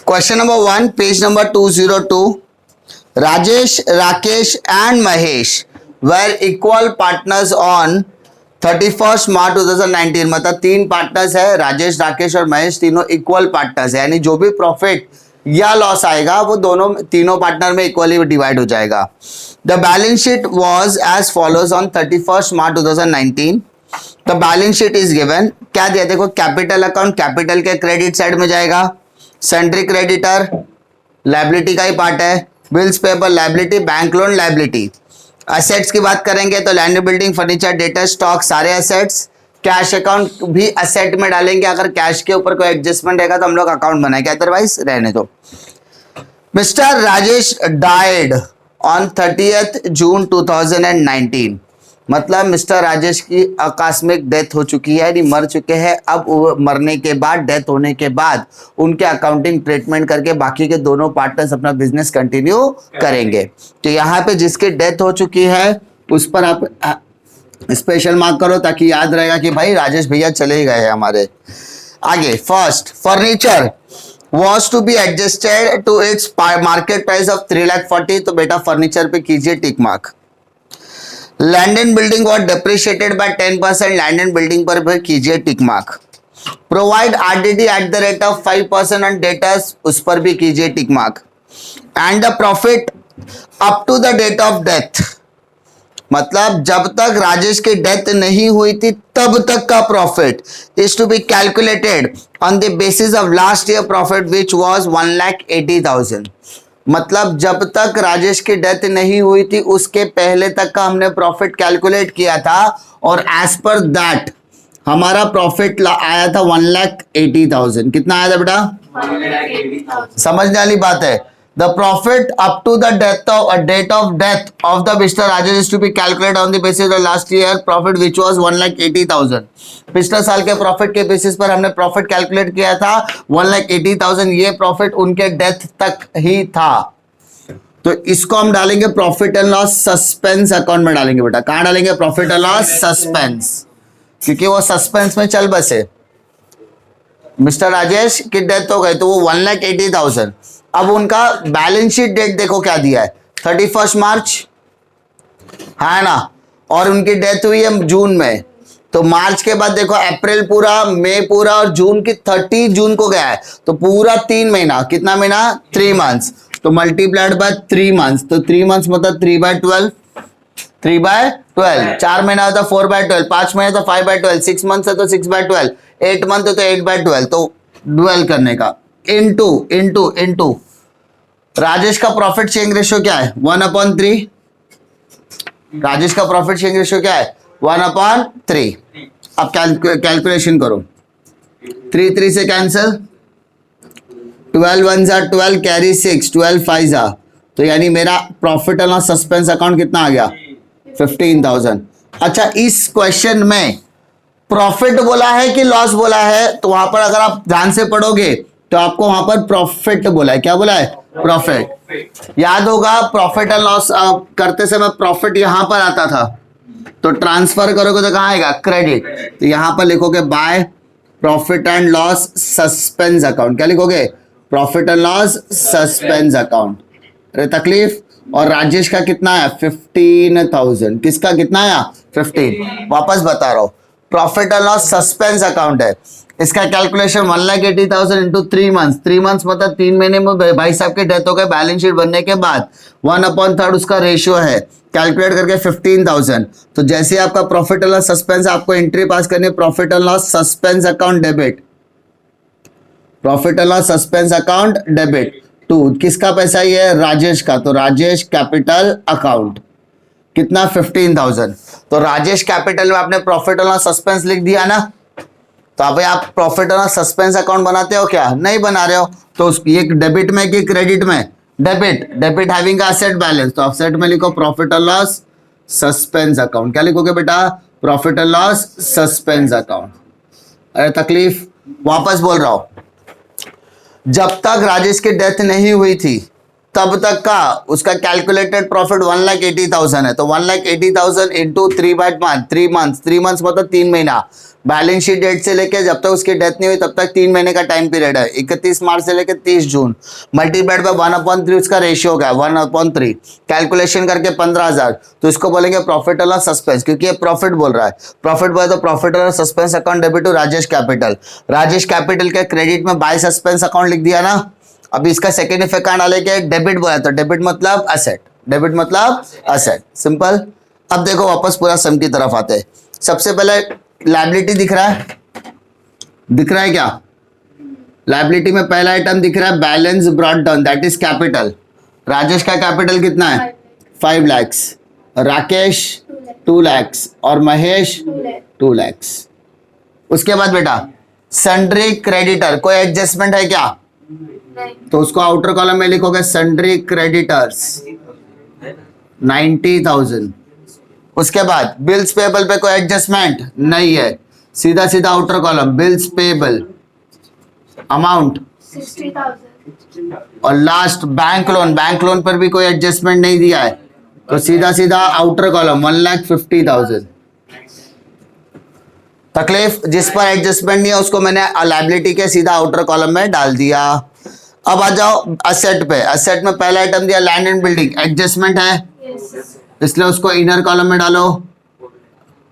Question number 1, page number 202. Rajesh, Rakesh and Mahesh were equal partners on 31st March 2019. मतलब 3 partners है, राजेश, राकेश और महेश तीनों equal partners है, यानी जो भी प्रॉफिट या लॉस आएगा वो दोनों तीनों पार्टनर में इक्वली डिवाइड हो जाएगा. The balance sheet was as follows on 31st March 2019. The balance sheet is given. क्या दिया देखो, कैपिटल अकाउंट कैपिटल के क्रेडिट साइड में जाएगा, सेंट्री क्रेडिटर लायबिलिटी का ही पार्ट है, bills paper liability, bank loan liability. Assets की बात करेंगे तो लैंड बिल्डिंग फर्नीचर डेटा स्टॉक सारे एसेट्स. कैश अकाउंट भी एसेट में डालेंगे, अगर कैश के ऊपर कोई एडजस्टमेंट रहेगा तो हम लोग अकाउंट बनाएंगे, अदरवाइज रहने दो. Mister Rajesh died on 30th June 2019. मतलब मिस्टर राजेश की आकस्मिक डेथ हो चुकी है, यानी मर चुके हैं. अब मरने के बाद, डेथ होने के बाद उनके अकाउंटिंग ट्रीटमेंट करके बाकी के दोनों पार्टनर्स अपना बिजनेस कंटिन्यू करेंगे. तो यहाँ पे जिसकी डेथ हो चुकी है उस पर आप स्पेशल मार्क करो ताकि याद रहेगा कि भाई राजेश भैया चले गए हैं हमारे. आगे first, furniture was to be adjusted to its market price of 3,40,000. तो बेटा फर्नीचर पे कीजिए tick mark. Land and building was depreciated by 10%. Land and building पर भी कीजिए tick mark. Provide RDD at the rate of 5% on debtors, उस पर भी कीजिए tick mark. And the profit up to the date of death, मतलब जब तक राजेश की डेथ नहीं हुई थी तब तक का profit is to be calculated on the basis of last year profit which was 1,80,000. मतलब जब तक राजेश की डेथ नहीं हुई थी उसके पहले तक का हमने प्रॉफिट कैलकुलेट किया था, और एज पर दैट हमारा प्रॉफिट आया था 1,80,000. कितना आया था बेटा? 1,80,000. समझने वाली बात है. The profit up to the date of death of the Mr. Rajesh is to be calculated on the basis of last year profit which was 1,80,000. पिछले साल के प्रॉफिट के बेसिस पर हमने प्रॉफिट कैलकुलेट किया था 1,80,000. ये प्रॉफिट उनके डेथ तक ही था. तो इसको हम डालेंगे profit and loss suspense account में डालेंगे बेटा. कहां डालेंगे? प्रॉफिट एंड लॉस सस्पेंस, क्योंकि वो सस्पेंस में चल बसे. मिस्टर राजेश की डेथ हो गई तो वो 1,80,000. अब उनका बैलेंस शीट डेट देखो क्या दिया है, 31st March है ना, और उनकी डेथ हुई है जून में. तो मार्च के बाद देखो अप्रैल पूरा, मई पूरा और जून की 30 जून को गया है. तो पूरा 3 महीना, कितना महीना? 3 months. तो मल्टीप्लाइड बाय 3 months, तो 3 months मतलब 3/12. 3/12. 4 महीना होता 4/12. 5 महीने तो 5/12. 6 months है तो 6/12. 8 month है तो 8/12. तो 12 करने का इंटू राजेश का प्रॉफिट शेयरिंग रेशियो क्या है? 1/3. राजेश का प्रॉफिट शेयरिंग रेशियो क्या है? 1/3. अब कैलकुलेशन करो. 3 से कैंसिल, 12 1 12, कैरी 6, 12 5. तो यानी मेरा profit and loss suspense account कितना आ गया? 15,000. अच्छा, इस क्वेश्चन में प्रॉफिट बोला है कि लॉस बोला है? तो वहां पर अगर आप ध्यान से पढ़ोगे तो आपको वहां पर प्रॉफिट बोला है. क्या बोला है? प्रॉफिट. याद होगा प्रॉफिट एंड लॉस करते समय प्रॉफिट यहां पर आता था, तो ट्रांसफर करोगे तो कहां आएगा? क्रेडिट. तो यहां पर लिखोगे by profit and loss suspense account. क्या लिखोगे? Profit and loss suspense account. अरे तकलीफ. और राजेश का कितना है? 15,000. किसका कितना आया? 15. वापस बता रहा हूं, profit and loss suspense account है. इसका कैलकुलेशन 1,80,000 इंटू 3 months. 3 months मतलब 3 महीने में भाई साहब के डेथ हो गए. बैलेंस शीट बनने के बाद 1/3 उसका रेशियो है. कैलकुलेट करके 15,000. तो जैसे आपका प्रॉफिट एंड लॉस सस्पेंस, आपको एंट्री पास करनी है profit and loss suspense account debit. Profit and loss suspense account debit to किसका पैसा? ये है राजेश का. तो राजेश कैपिटल अकाउंट कितना? 15,000. तो राजेश कैपिटल में आपने प्रॉफिट एंड लॉस सस्पेंस लिख दिया ना. तो अभी आप प्रॉफिट एंड सस्पेंस अकाउंट बनाते हो क्या? नहीं बना रहे हो. तो ये डेबिट में कि क्रेडिट में? Debit. Debit having asset balance, तो एसेट में लिखो profit and loss suspense account. क्या लिखोगे बेटा? Profit and loss suspense account. अरे तकलीफ. वापस बोल रहा हूं, जब तक राजेश की डेथ नहीं हुई थी तब तक का उसका कैलकुलेटेड प्रॉफिट 1,80,000 है, तो 1,80,000 इंटू 3 मंथ्स मतलब 3 महीना। बैलेंस शीट डेट से लेके जब तक उसकी डेथ नहीं हुई तब तक 3 महीने का टाइम पीरियड है, 31 मार्च से लेके 30 जून। मल्टीप्लाइड बाय 1/3 उसका रेशियो हो गया 1/3, कैलकुलेशन करके 15,000, तो इसको बोलेंगे प्रॉफिट और सस्पेंस, क्योंकि ये प्रॉफिट बोल रहा है। प्रॉफिट बोले तो प्रॉफिट और suspense account debit to Rajesh capital. Rajesh capital के क्रेडिट में बाय सस्पेंस अकाउंट लिख दिया ना। अभी इसका सेकेंड इफेक्ट डाले के डेबिट बोला, तो डेबिट मतलब असेट, डेबिट मतलब असेट, सिंपल। अब देखो वापस पूरा सम की तरफ आते हैं। सबसे पहले लायबिलिटी दिख रहा है, दिख रहा है क्या? लायबिलिटी में पहला आइटम दिख रहा है balance brought down, that is capital. Rajesh का कैपिटल कितना है? 5 lakhs, राकेश 2 lakhs और महेश 2 lakhs। उसके बाद बेटा सन्ड्री क्रेडिटर, कोई एडजस्टमेंट है क्या? तो उसको आउटर कॉलम में लिखोगे सन्ड्री क्रेडिटर्स 90,000। उसके बाद बिल्स पेबल पे कोई एडजस्टमेंट नहीं है, सीधा सीधा outer column bills payable amount 60,000। और लास्ट बैंक लोन पर भी कोई एडजस्टमेंट नहीं दिया है, तो सीधा सीधा आउटर कॉलम 1,50,000। तकलीफ? जिस पर एडजस्टमेंट नहीं है उसको मैंने लायबिलिटी के सीधा आउटर कॉलम में डाल दिया। अब आ जाओ असेट पे। असेट में पहला आइटम दिया लैंड एंड बिल्डिंग, एडजस्टमेंट है इसलिए उसको इनर कॉलम में डालो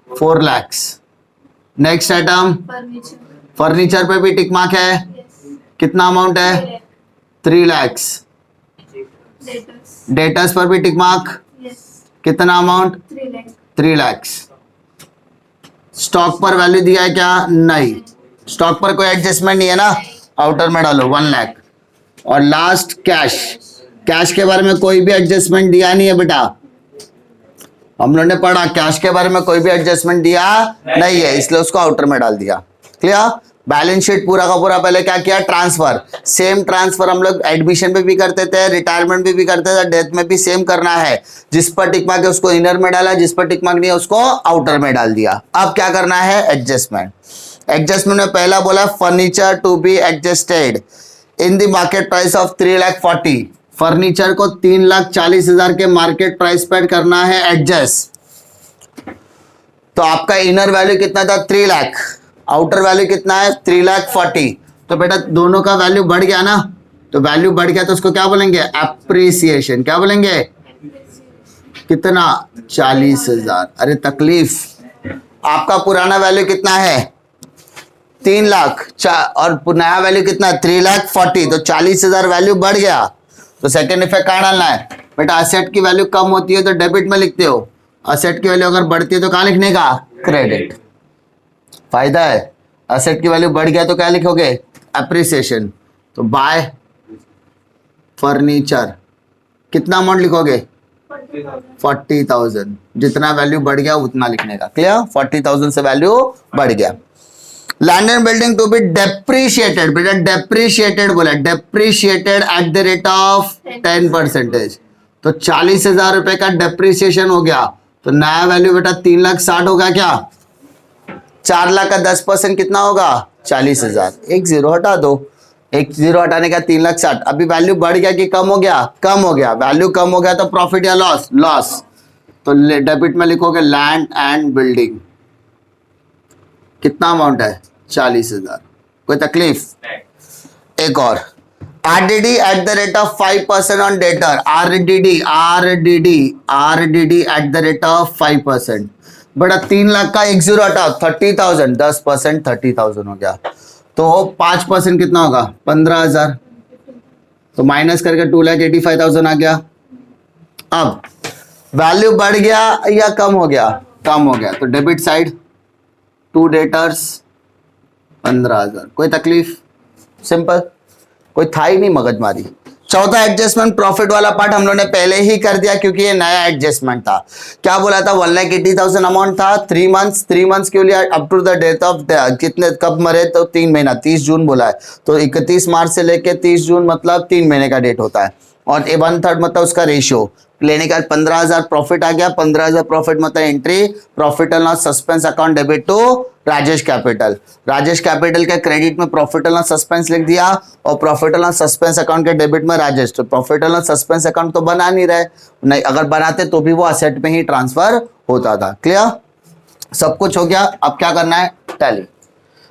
4 lakhs। नेक्स्ट आइटम फर्नीचर पे भी टिक मार्क है, कितना अमाउंट है? 3 lakhs। डेटर्स पर भी टिक मार्क, कितना अमाउंट? 3 lakhs। स्टॉक पर वैल्यू दिया है क्या? नहीं, स्टॉक पर कोई एडजस्टमेंट नहीं है ना, आउटर में डालो 1 lakh। और लास्ट कैश, कैश के बारे में कोई भी एडजस्टमेंट दिया नहीं है बेटा, हम लोगों ने पढ़ा कैश के बारे में कोई भी एडजस्टमेंट दिया नहीं है, इसलिए उसको आउटर में डाल दिया। क्लियर? बैलेंस शीट पूरा का पूरा पहले क्या किया? ट्रांसफर। सेम ट्रांसफर हम लोग एडमिशन पे भी करते थे, रिटायरमेंट पे भी करते थे, डेथ में भी सेम करना है। जिस पर टिक मार्क है उसको इनर में डाला, जिस पर टिक मार्क नहीं है उसको आउटर में डाल दिया। अब क्या करना है? एडजस्टमेंट। एडजस्टमेंट में पहला बोला furniture to be adjusted in the market price of 3,40,000। Furniture को 3,40,000 के मार्केट प्राइस पर करना है एडजस्ट। तो आपका इनर वैल्यू कितना था? 3 लाख। आउटर वैल्यू कितना है? 3,40,000। तो बेटा दोनों का वैल्यू बढ़ गया ना, तो वैल्यू बढ़ गया तो उसको क्या बोलेंगे? अप्रिसिएशन। क्या बोलेंगे? कितना? 40,000। अरे तकलीफ, आपका पुराना वैल्यू कितना है? 3 लाख और नया वैल्यू कितना? 3,40,000। तो 40,000 वैल्यू बढ़ गया। तो सेकेंड इफेक्ट कहाँ डालना है बेटा? असेट की वैल्यू कम होती है तो डेबिट में लिखते हो, असेट की वैल्यू अगर बढ़ती है तो कहाँ लिखने का? क्रेडिट। फायदा है, असेट की वैल्यू बढ़ गया तो क्या लिखोगे? अप्रिसिएशन। तो बाय फर्नीचर कितना अमाउंट लिखोगे? 40,000। जितना वैल्यू बढ़ गया उतना लिखने का। क्लियर? 40,000 से वैल्यू बढ़ गया। Land and building to be depreciated, बेटा डेप्रिशिएटेड बोला, depreciated at the rate of 10%। तो 40,000 रुपए का डेप्रिसिएशन हो गया, तो नया वैल्यू बेटा 3,60,000 होगा क्या? 4 लाख का 10% कितना होगा? 40,000। एक जीरो हटा दो, एक जीरो हटाने का 3,60,000। अभी वैल्यू बढ़ गया कि कम हो गया? कम हो गया। वैल्यू कम हो गया तो प्रॉफिट या लॉस? लॉस। तो डेबिट में लिखोगे लैंड एंड बिल्डिंग, कितना अमाउंट है? 40,000। कोई तकलीफ? एक और RDD eight the rate of 5% on debtor. RDD eight the rate of 5%। बड़ा 3 लाख का एक जीरो हटाओ 30,000, 10% 30,000 हो गया, तो 5% कितना होगा? 15,000। तो माइनस करके 2,85,000 आ गया। अब वैल्यू बढ़ गया या कम हो गया? कम हो गया। तो डेबिट साइड 2 डेटर्स 15,000। कोई तकलीफ? सिंपल, कोई था ही नहीं मगजमारी। चौथा एडजस्टमेंट प्रॉफिट वाला पार्ट हम लोगों ने पहले ही कर दिया क्योंकि ये नया एडजस्टमेंट था। क्या बोला था? 1,80,000 अमाउंट था, 3 मंथ्स के लिए up to the date of कितने, कब मरे? तो 3 महीना, 30 जून बोला है, तो 31 मार्च से लेके 30 जून मतलब 3 महीने का डेट होता है। और 1/3 मतलब उसका रेशियो लेने का 15,000 प्रॉफिट आ गया। 15,000 प्रॉफिट मतलब entry profit and loss suspense account debit to Rajesh capital. Rajesh capital के क्रेडिट में प्रॉफिट एंड लॉस सस्पेंस लिख दिया और profit and loss suspense account के डेबिट में राजेश। तो profit and loss suspense account तो बना नहीं रहे, नहीं अगर बनाते तो भी वो असेट में ही ट्रांसफर होता था। क्लियर, सब कुछ हो गया। अब क्या करना है, टैली।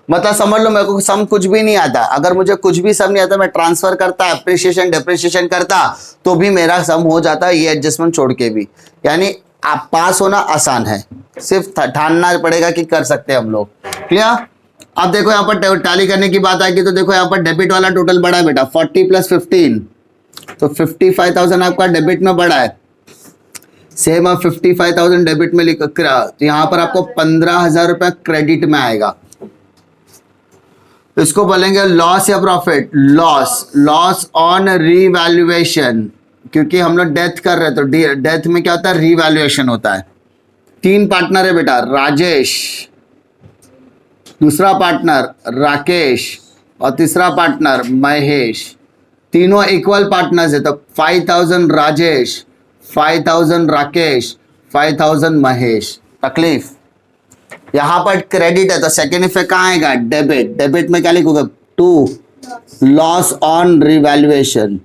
मतलब समझ लो मेरे को सम कुछ भी नहीं आता, अगर मुझे कुछ भी सम नहीं आता मैं ट्रांसफर करता, एप्रिसिएशन डेप्रिसिएशन करता तो भी मेरा सम हो जाता, ये एडजस्टमेंट छोड़ के भी। यानी आप पास होना आसान है, सिर्फ ठानना पड़ेगा कि कर सकते हैं हम लोग। क्लियर। अब देखो यहाँ पर टैली करने की बात आएगी तो देखो यहाँ पर डेबिट वाला टोटल बढ़ा है बेटा 40 + 15, तो 55,000 आपका डेबिट में बढ़ा है। सेम अब 55,000 डेबिट में लिख, तो यहाँ पर आपको 15,000 रुपया क्रेडिट में आएगा। इसको बोलेंगे लॉस या profit, loss. Loss on revaluation, क्योंकि हम लोग डेथ कर रहे हैं तो डेथ में क्या होता है, रीवैल्यूएशन होता है। 3 पार्टनर है बेटा, राजेश, दूसरा पार्टनर राकेश और तीसरा पार्टनर महेश। तीनों इक्वल पार्टनर्स है तो 5,000 राजेश, 5,000 राकेश, 5,000 महेश। तकलीफ यहां पर क्रेडिट है तो सेकेंड इफेक्ट कहाँ आएगा, डेबिट। डेबिट में क्या लिखोगे, 2 loss on revaluation,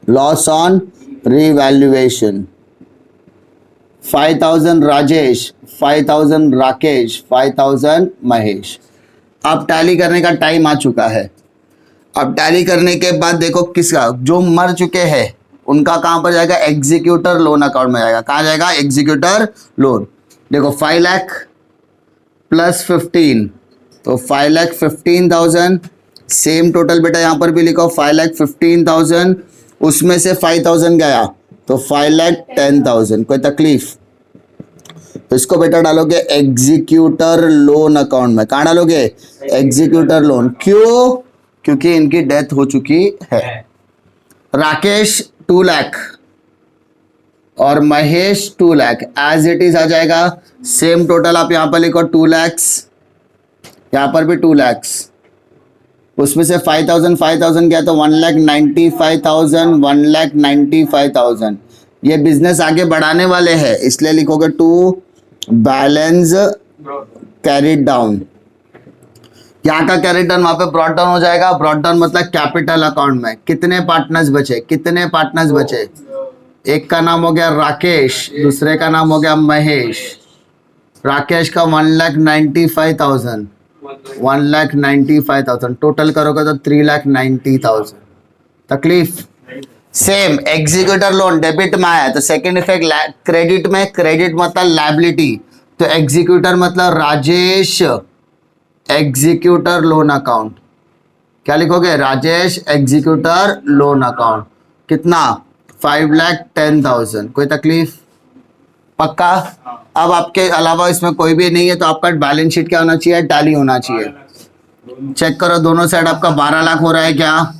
loss on revaluation. 5,000 Rajesh, 5,000 Rakesh, 5,000 Mahesh. अब टैली करने का टाइम आ चुका है। अब टैली करने के बाद देखो किसका, जो मर चुके हैं उनका कहां पर जाएगा, एग्जीक्यूटर लोन अकाउंट में जाएगा। कहां जाएगा, एग्जीक्यूटर लोन। देखो 5 लाख प्लस 15 तो 5,15,000। सेम टोटल बेटा यहाँ पर भी लिखो 5,15,000, उसमें से 5,000 गया तो 5,10,000। कोई तकलीफ, तो इसको बेटा डालोगे एग्जीक्यूटर लोन अकाउंट में। कहाँ डालोगे, एग्जीक्यूटर लोन। क्यों, क्योंकि इनकी डेथ हो चुकी है। राकेश 2 लाख और Mahesh 2 lakh as it is आ जाएगा। सेम टोटल आप यहां पर लिखो 2 lakhs, यहां पर भी 2 lakhs, उसमें से 5,000 गया तो 1,95,000, 1,95,000। ये बिजनेस आगे बढ़ाने वाले हैं इसलिए लिखोगे 2 बैलेंस कैरिड डाउन। यहाँ का कैरिड डाउन वहां पे ब्रॉट डाउन हो जाएगा। ब्रॉट डाउन मतलब कैपिटल अकाउंट में कितने पार्टनर्स बचे, कितने पार्टनर्स बचे, एक का नाम हो गया राकेश, दूसरे का नाम हो गया महेश। राकेश का 1,95,000, 1,95,000 टोटल करोगे तो 3,90,000। तकलीफ, सेम एग्जीक्यूटर लोन डेबिट में आया तो सेकंड इफेक्ट क्रेडिट में। क्रेडिट मतलब लायबिलिटी, तो एग्जीक्यूटर मतलब राजेश एग्जीक्यूटर लोन अकाउंट। क्या लिखोगे, राजेश एग्जीक्यूटर लोन अकाउंट। कितना, 5,10,000। कोई तकलीफ, पक्का। अब आपके अलावा इसमें कोई भी नहीं है तो आपका बैलेंस शीट क्या होना चाहिए, टैली होना चाहिए। चेक करो दोनों साइड आपका 12 लाख हो रहा है क्या,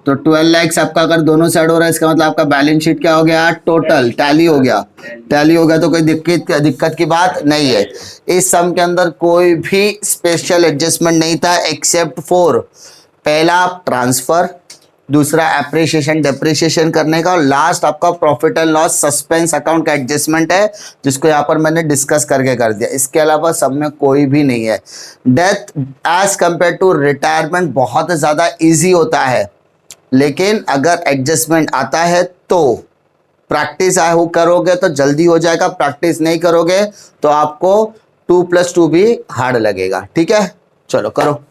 तो 12 lakhs आपका अगर दोनों साइड हो रहा है इसका मतलब आपका बैलेंस शीट क्या हो गया, टोटल टैली हो गया। टैली हो गया तो कोई दिक्कत की बात नहीं है। इस सम के अंदर कोई भी स्पेशल एडजस्टमेंट नहीं था एक्सेप्ट फॉर पहला ट्रांसफर, दूसरा एप्रिसिएशन डेप्रिसिएशन करने का, और लास्ट आपका profit and loss suspense account का एडजस्टमेंट है जिसको यहाँ पर मैंने डिस्कस करके कर दिया। इसके अलावा सब में कोई भी नहीं है। Death as compare to retirement बहुत ज़्यादा इजी होता है, लेकिन अगर एडजस्टमेंट आता है तो प्रैक्टिस करोगे तो जल्दी हो जाएगा, प्रैक्टिस नहीं करोगे तो आपको 2 + 2 भी हार्ड लगेगा। ठीक है, चलो करो।